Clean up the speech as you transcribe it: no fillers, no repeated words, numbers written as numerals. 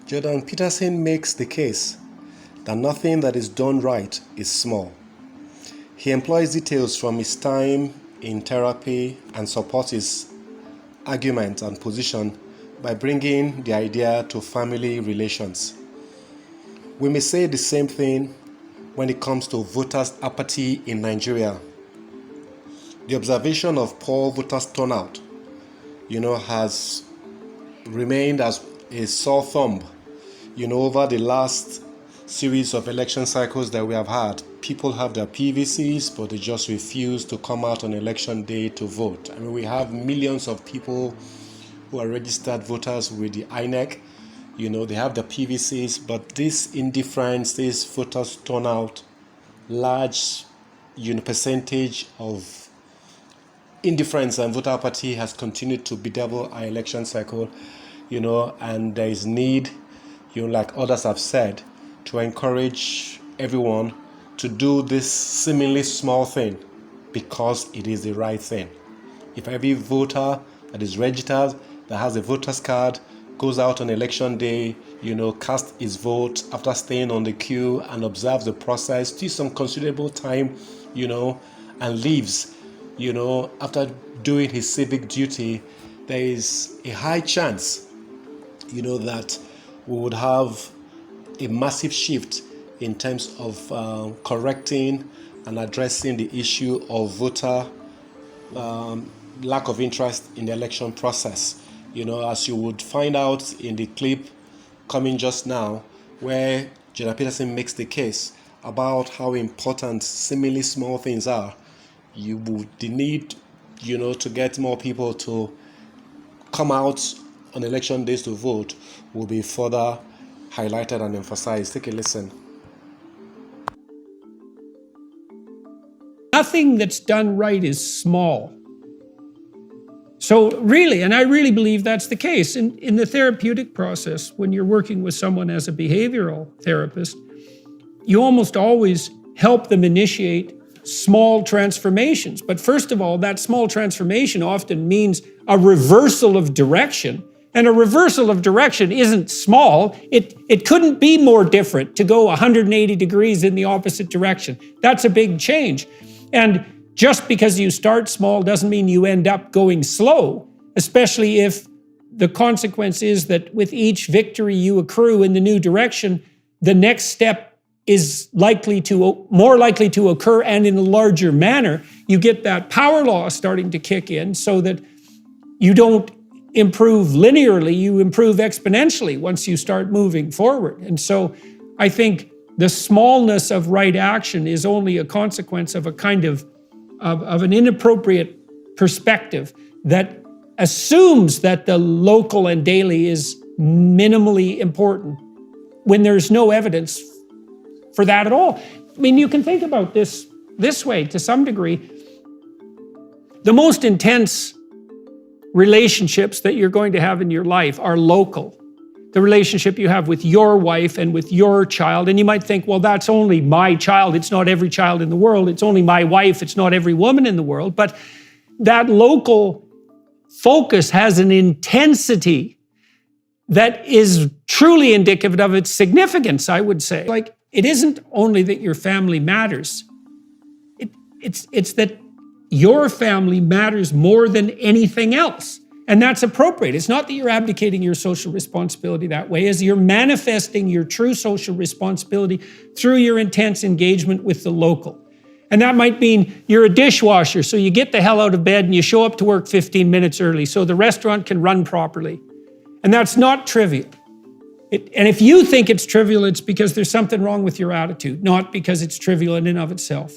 Jordan Peterson makes the case that nothing that is done right is small. He employs details from his time in therapy and supports his argument and position by bringing the idea to family relations. We may say the same thing when it comes to voters' apathy in Nigeria. The observation of poor voters' turnout, has remained as a sore thumb, over the last series of election cycles that we have had. People have their PVCs, but they just refuse to come out on election day to vote. I mean, we have millions of people who are registered voters with the INEC. They have their PVCs, but this indifference, this voters turnout, large, percentage of indifference and voter apathy has continued to bedevil our election cycle, and there is need, like others have said, to encourage everyone to do this seemingly small thing because it is the right thing. If every voter that is registered, that has a voter's card, goes out on election day, casts his vote after staying on the queue and observes the process, takes some considerable time, and leaves, after doing his civic duty, there is a high chance, that we would have a massive shift in terms of correcting and addressing the issue of voter lack of interest in the election process. As you would find out in the clip coming just now, where Jordan Peterson makes the case about how important seemingly small things are, the need, to get more people to come out on election days to vote will be further highlighted and emphasized. Take a listen. Nothing that's done right is small. So really, and I really believe that's the case, in the therapeutic process, when you're working with someone as a behavioral therapist, you almost always help them initiate small transformations. But first of all, that small transformation often means a reversal of direction. And a reversal of direction isn't small. It couldn't be more different to go 180 degrees in the opposite direction. That's a big change. And just because you start small doesn't mean you end up going slow, especially if the consequence is that with each victory you accrue in the new direction, the next step is more likely to occur and in a larger manner. You get that power law starting to kick in so that you don't improve linearly, you improve exponentially once you start moving forward. And so I think the smallness of right action is only a consequence of a kind of an inappropriate perspective that assumes that the local and daily is minimally important when there's no evidence for that at all. I mean, you can think about this way to some degree. The most intense relationships that you're going to have in your life are local. The relationship you have with your wife and with your child. And you might think, well, that's only my child. It's not every child in the world. It's only my wife. It's not every woman in the world. But that local focus has an intensity that is truly indicative of its significance, I would say. Like, it isn't only that your family matters. It's that your family matters more than anything else. And that's appropriate. It's not that you're abdicating your social responsibility that way, as you're manifesting your true social responsibility through your intense engagement with the local. And that might mean you're a dishwasher, so you get the hell out of bed and you show up to work 15 minutes early so the restaurant can run properly. And that's not trivial. And if you think it's trivial, it's because there's something wrong with your attitude, not because it's trivial in and of itself.